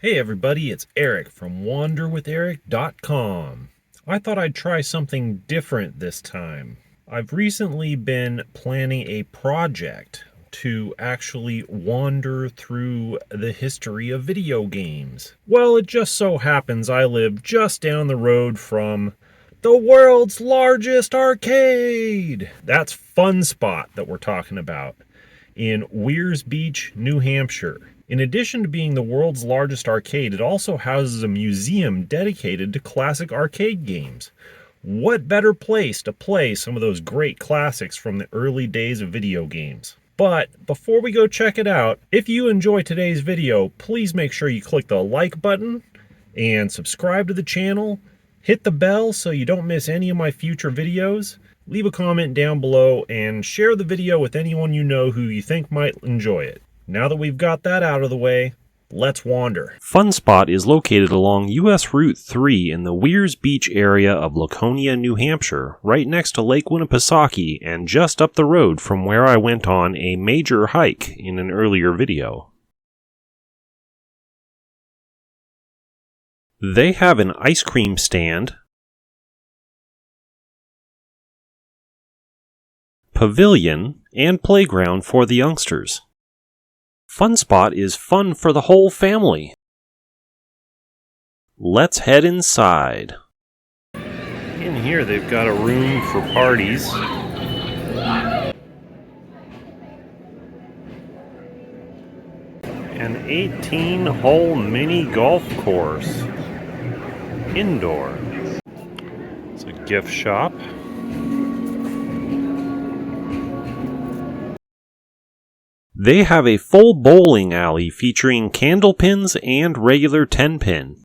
Hey everybody, it's Eric from wanderwitheric.com. I thought I'd try something different this time. I've recently been planning a project to actually wander through the history of video games. Well, it just so happens I live just down the road from the world's largest arcade! That's Funspot that we're talking about in Weir's Beach, New Hampshire. In addition to being the world's largest arcade, it also houses a museum dedicated to classic arcade games. What better place to play some of those great classics from the early days of video games? But before we go check it out, if you enjoy today's video, please make sure you click the like button and subscribe to the channel. Hit the bell so you don't miss any of my future videos. Leave a comment down below and share the video with anyone you know who you think might enjoy it. Now that we've got that out of the way, let's wander. Funspot is located along US Route 3 in the Weir's Beach area of Laconia, New Hampshire, right next to Lake Winnipesaukee and just up the road from where I went on a major hike in an earlier video. They have an ice cream stand, pavilion, and playground for the youngsters. Funspot is fun for the whole family. Let's head inside. In here they've got a room for parties. An 18-hole mini golf course. Indoor. It's a gift shop. They have a full bowling alley featuring candle pins and regular 10-pin.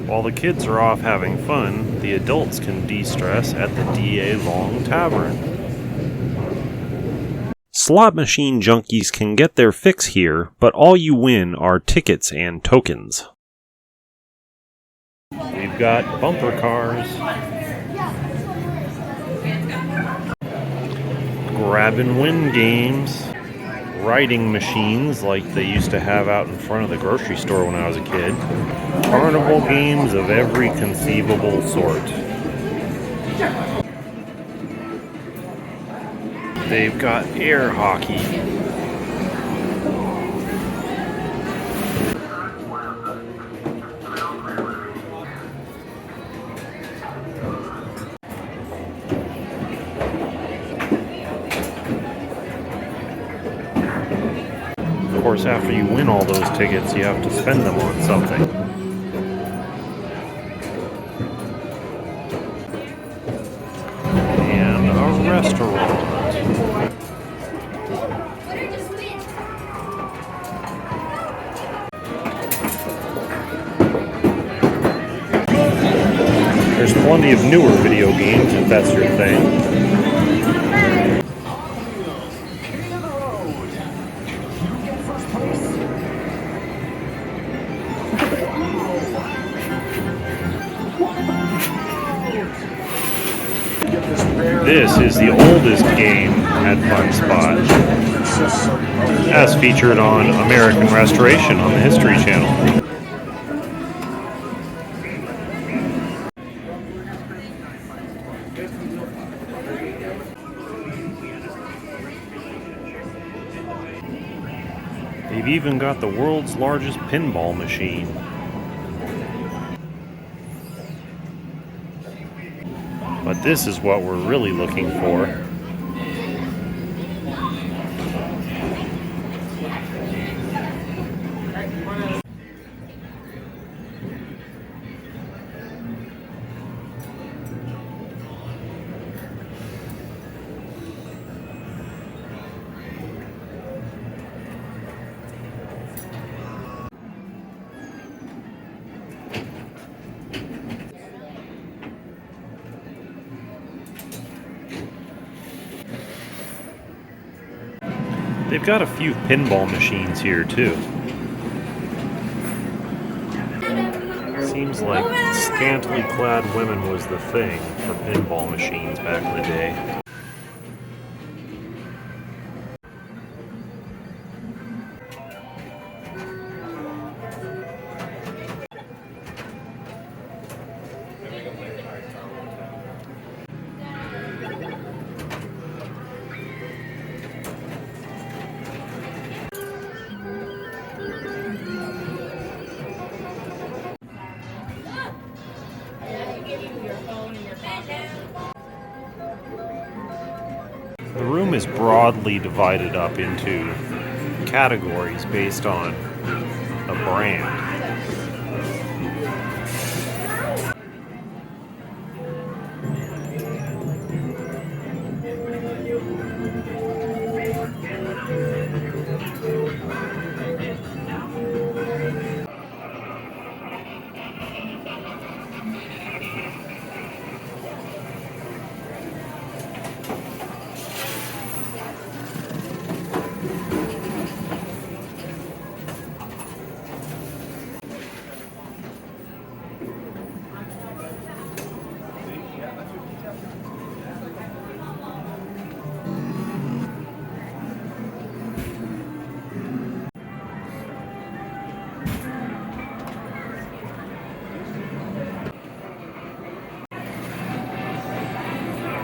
While the kids are off having fun, the adults can de-stress at the D.A. Long Tavern. Slot machine junkies can get their fix here, but all you win are tickets and tokens. We've got bumper cars. Grab and win games, riding machines like they used to have out in front of the grocery store when I was a kid, carnival games of every conceivable sort. They've got air hockey. Of course, after you win all those tickets, you have to spend them on something. And a restaurant. There's plenty of newer video games if that's your thing. This is the oldest game at Funspot, as featured on American Restoration on the History Channel. They've even got the world's largest pinball machine. But this is what we're really looking for. They've got a few pinball machines here too. Seems like scantily clad women was the thing for pinball machines back in the day. room is broadly divided up into categories based on a brand.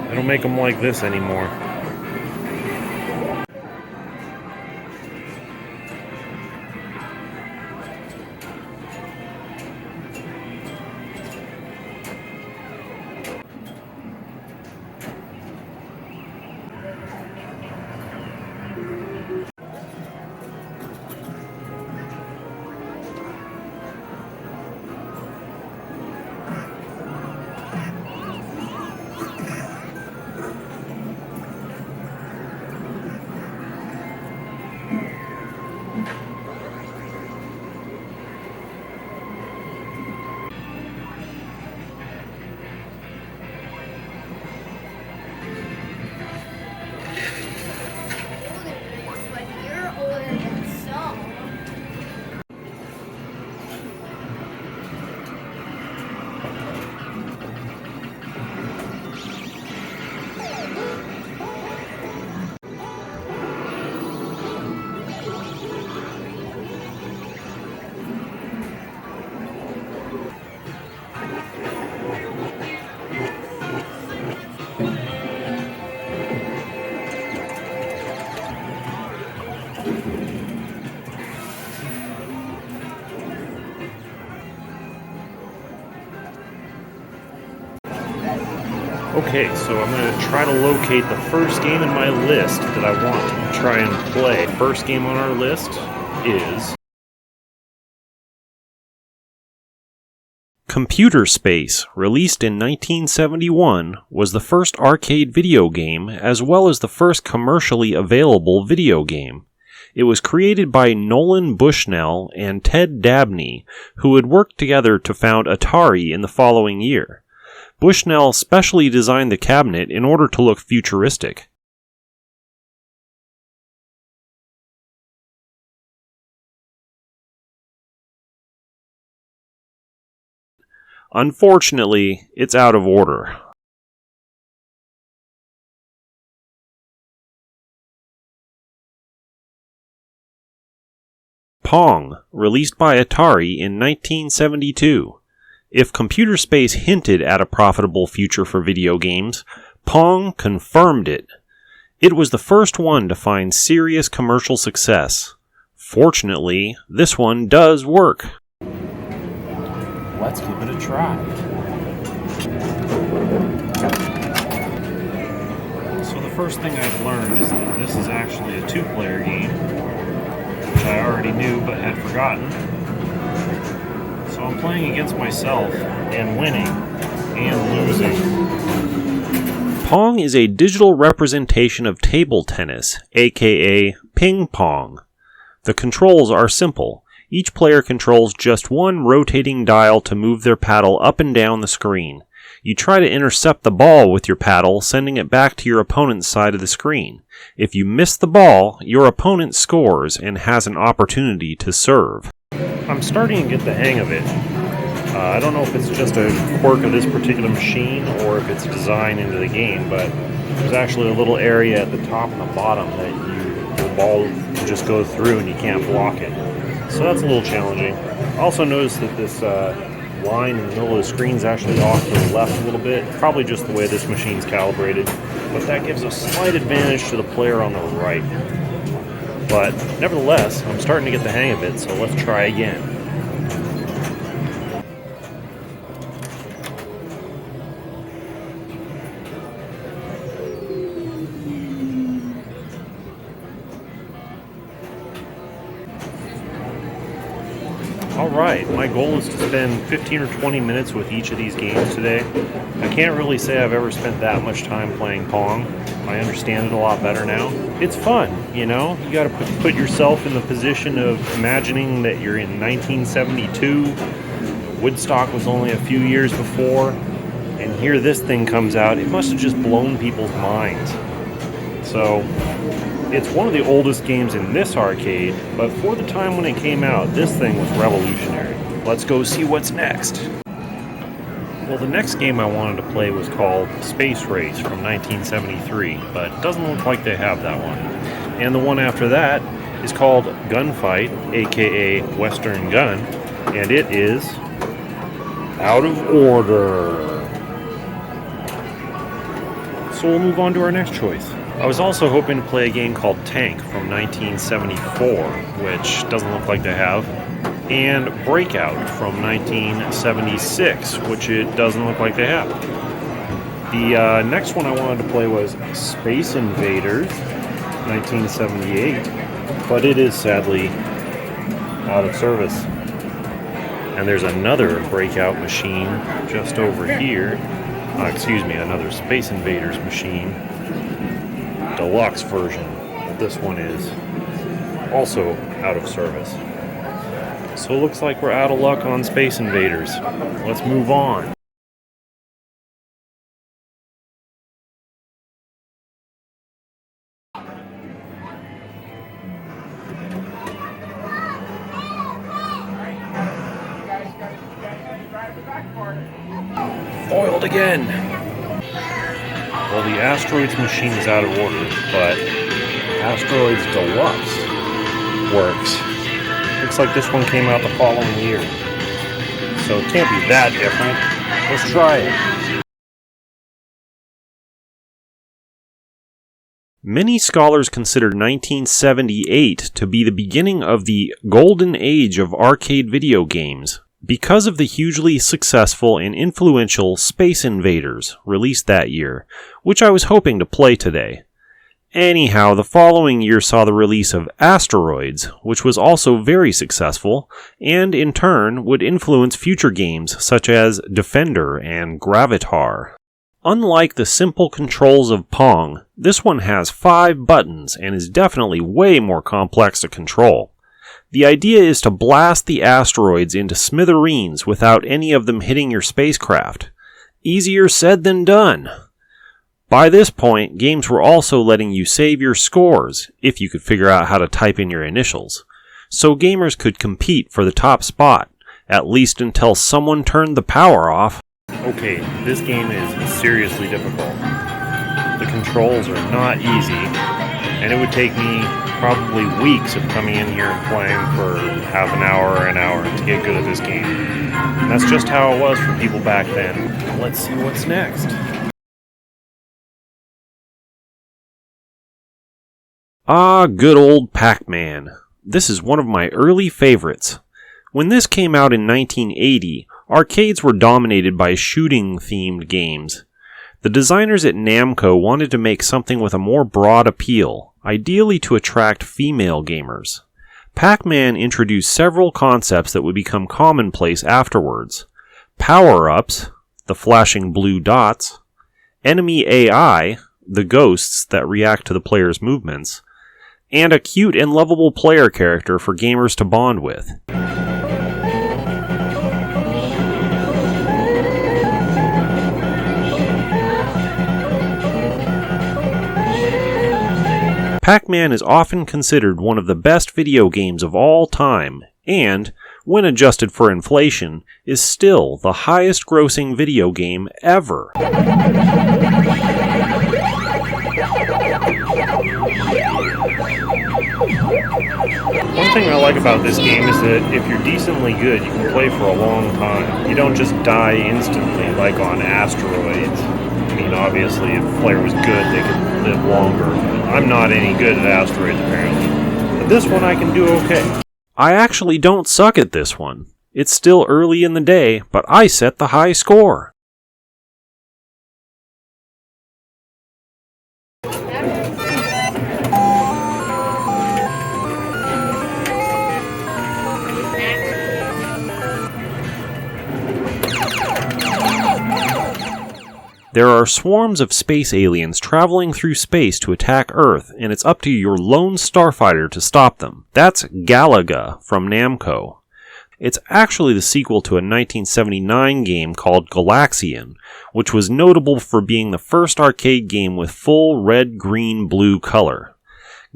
They don't make them like this anymore. Okay, so I'm going to try to locate the first game in my list that I want to try and play. First game on our list is Computer Space, released in 1971, was the first arcade video game as well as the first commercially available video game. It was created by Nolan Bushnell and Ted Dabney, who had worked together to found Atari in the following year. Bushnell specially designed the cabinet in order to look futuristic. Unfortunately, it's out of order. Pong, released by Atari in 1972. If Computer Space hinted at a profitable future for video games, Pong confirmed it. It was the first one to find serious commercial success. Fortunately, this one does work. Let's give it a try. So the first thing I've learned is that this is actually a two-player game, which I already knew but had forgotten. So I'm playing against myself and winning and losing. Pong is a digital representation of table tennis, aka ping pong. The controls are simple. Each player controls just one rotating dial to move their paddle up and down the screen. You try to intercept the ball with your paddle, sending it back to your opponent's side of the screen. If you miss the ball, your opponent scores and has an opportunity to serve. I'm starting to get the hang of it. I don't know if it's just a quirk of this particular machine or if it's designed into the game, but there's actually a little area at the top and the bottom that the ball can just go through and you can't block it. So that's a little challenging. Also notice that this line in the middle of the screen is actually off to the left a little bit. Probably just the way this machine's calibrated, but that gives a slight advantage to the player on the right. But nevertheless, I'm starting to get the hang of it, so let's try again. Alright, my goal is to spend 15 or 20 minutes with each of these games today. I can't really say I've ever spent that much time playing Pong. I understand it a lot better now. It's fun, you know? You gotta put yourself in the position of imagining that you're in 1972. Woodstock was only a few years before, and here this thing comes out. It must have just blown people's minds. So, it's one of the oldest games in this arcade, but for the time when it came out, this thing was revolutionary. Let's go see what's next. Well, the next game I wanted to play was called Space Race from 1973, but it doesn't look like they have that one. And the one after that is called Gunfight, aka Western Gun, and it is out of order. So we'll move on to our next choice. I was also hoping to play a game called Tank from 1974, which doesn't look like they have, and Breakout from 1976, which it doesn't look like they have. The next one I wanted to play was Space Invaders, 1978, but it is sadly out of service. And there's another Breakout machine just over here. Another Space Invaders machine. DeLuxe version. This one is also out of service. So it looks like we're out of luck on Space Invaders. Let's move on. Foiled again! Well, the Asteroids machine is out of order, but Asteroids DeLuxe works. Looks like this one came out the following year. So it can't be that different. Let's try it. Many scholars consider 1978 to be the beginning of the golden age of arcade video games, because of the hugely successful and influential Space Invaders released that year, which I was hoping to play today. Anyhow, the following year saw the release of Asteroids, which was also very successful, and in turn would influence future games such as Defender and Gravitar. Unlike the simple controls of Pong, this one has 5 buttons and is definitely way more complex to control. The idea is to blast the asteroids into smithereens without any of them hitting your spacecraft. Easier said than done. By this point, games were also letting you save your scores, if you could figure out how to type in your initials, so gamers could compete for the top spot, at least until someone turned the power off. Okay, this game is seriously difficult. The controls are not easy, and it would take me probably weeks of coming in here and playing for half an hour or an hour to get good at this game. And that's just how it was for people back then. Let's see what's next. Ah, good old Pac-Man. This is one of my early favorites. When this came out in 1980, arcades were dominated by shooting-themed games. The designers at Namco wanted to make something with a more broad appeal, ideally to attract female gamers. Pac-Man introduced several concepts that would become commonplace afterwards. Power-ups, the flashing blue dots, enemy AI, the ghosts that react to the player's movements, and a cute and lovable player character for gamers to bond with. Pac-Man is often considered one of the best video games of all time, and, when adjusted for inflation, is still the highest grossing video game ever. One thing I like about this game is that if you're decently good, you can play for a long time. You don't just die instantly like on Asteroids. I mean, obviously, if the player was good, they could live longer. I'm not any good at Asteroids, apparently. But this one I can do okay. I actually don't suck at this one. It's still early in the day, but I set the high score. There are swarms of space aliens traveling through space to attack Earth, and it's up to your lone starfighter to stop them. That's Galaga from Namco. It's actually the sequel to a 1979 game called Galaxian, which was notable for being the first arcade game with full red, green, blue color.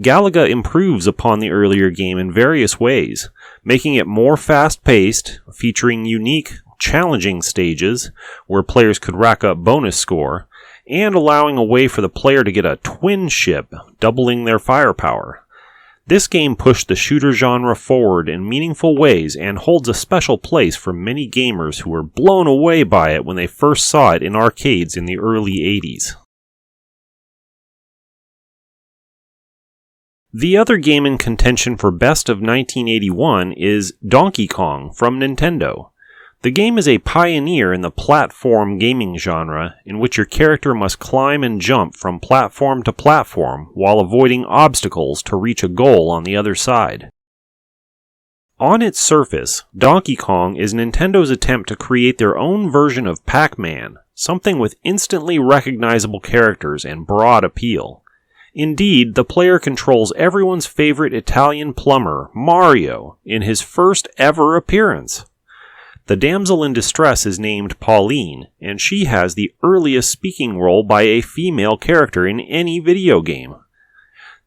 Galaga improves upon the earlier game in various ways, making it more fast-paced, featuring unique, challenging stages where players could rack up bonus score, and allowing a way for the player to get a twin ship, doubling their firepower. This game pushed the shooter genre forward in meaningful ways and holds a special place for many gamers who were blown away by it when they first saw it in arcades in the early 80s. The other game in contention for Best of 1981 is Donkey Kong from Nintendo. The game is a pioneer in the platform gaming genre, in which your character must climb and jump from platform to platform while avoiding obstacles to reach a goal on the other side. On its surface, Donkey Kong is Nintendo's attempt to create their own version of Pac-Man, something with instantly recognizable characters and broad appeal. Indeed, the player controls everyone's favorite Italian plumber, Mario, in his first ever appearance. The damsel in distress is named Pauline, and she has the earliest speaking role by a female character in any video game.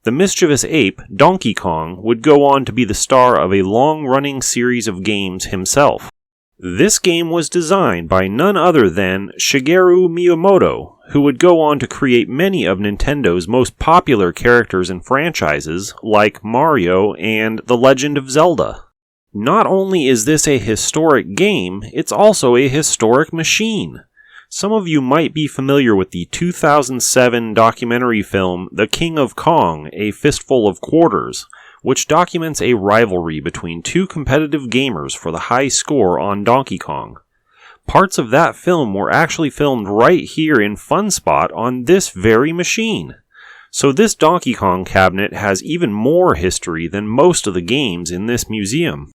The mischievous ape, Donkey Kong, would go on to be the star of a long-running series of games himself. This game was designed by none other than Shigeru Miyamoto, who would go on to create many of Nintendo's most popular characters and franchises, like Mario and The Legend of Zelda. Not only is this a historic game, it's also a historic machine. Some of you might be familiar with the 2007 documentary film The King of Kong, A Fistful of Quarters, which documents a rivalry between two competitive gamers for the high score on Donkey Kong. Parts of that film were actually filmed right here in Funspot on this very machine. So this Donkey Kong cabinet has even more history than most of the games in this museum.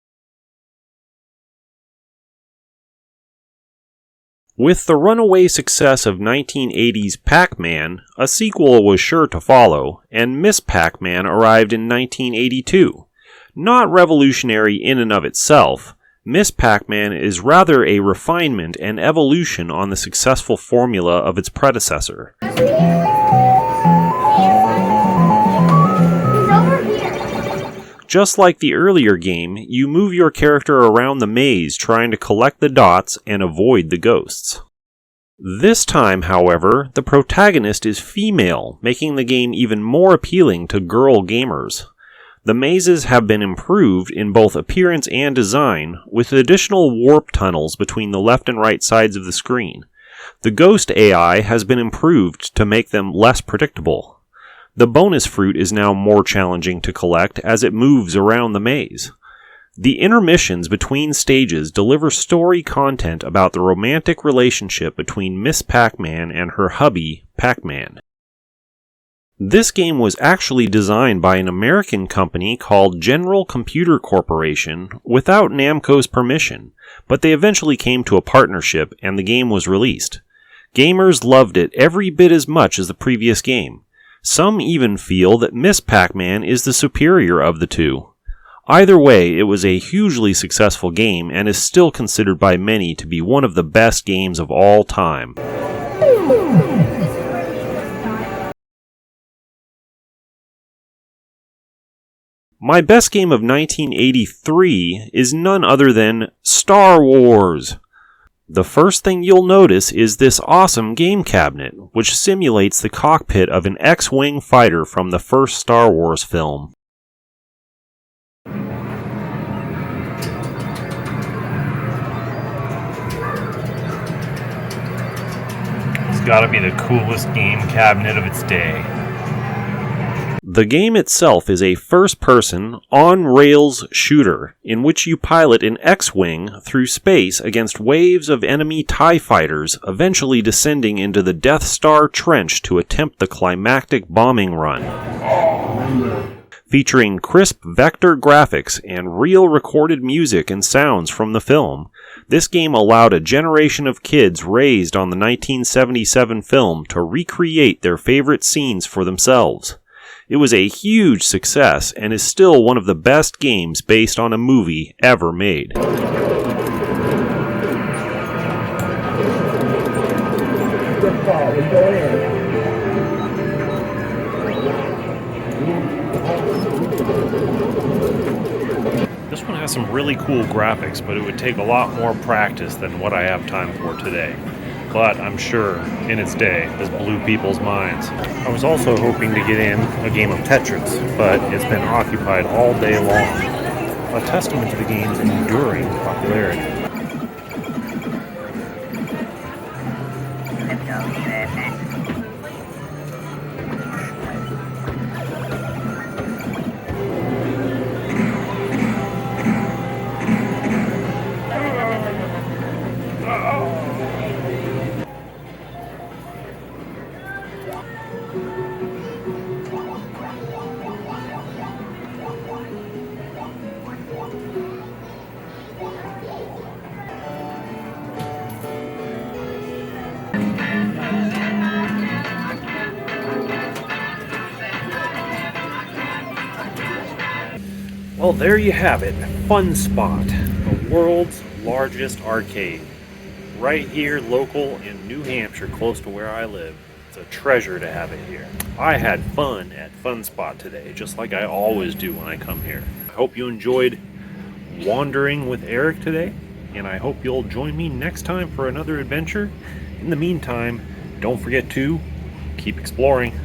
With the runaway success of 1980's Pac-Man, a sequel was sure to follow, and Miss Pac-Man arrived in 1982. Not revolutionary in and of itself, Miss Pac-Man is rather a refinement and evolution on the successful formula of its predecessor. Just like the earlier game, you move your character around the maze trying to collect the dots and avoid the ghosts. This time, however, the protagonist is female, making the game even more appealing to girl gamers. The mazes have been improved in both appearance and design, with additional warp tunnels between the left and right sides of the screen. The ghost AI has been improved to make them less predictable. The bonus fruit is now more challenging to collect as it moves around the maze. The intermissions between stages deliver story content about the romantic relationship between Miss Pac-Man and her hubby, Pac-Man. This game was actually designed by an American company called General Computer Corporation without Namco's permission, but they eventually came to a partnership and the game was released. Gamers loved it every bit as much as the previous game. Some even feel that Miss Pac-Man is the superior of the two. Either way, it was a hugely successful game and is still considered by many to be one of the best games of all time. My best game of 1983 is none other than Star Wars. The first thing you'll notice is this awesome game cabinet, which simulates the cockpit of an X-Wing fighter from the first Star Wars film. It's gotta be the coolest game cabinet of its day. The game itself is a first-person, on-rails shooter in which you pilot an X-Wing through space against waves of enemy TIE fighters, eventually descending into the Death Star trench to attempt the climactic bombing run. Featuring crisp vector graphics and real recorded music and sounds from the film, this game allowed a generation of kids raised on the 1977 film to recreate their favorite scenes for themselves. It was a huge success and is still one of the best games based on a movie ever made. This one has some really cool graphics, but it would take a lot more practice than what I have time for today. But I'm sure, in its day, this blew people's minds. I was also hoping to get in a game of Tetris, but it's been occupied all day long. A testament to the game's enduring popularity. Well, there you have it, Funspot, the world's largest arcade. Right here, local in New Hampshire, close to where I live. It's a treasure to have it here. I had fun at Funspot today, just like I always do when I come here. I hope you enjoyed wandering with Eric today, and I hope you'll join me next time for another adventure. In the meantime, don't forget to keep exploring.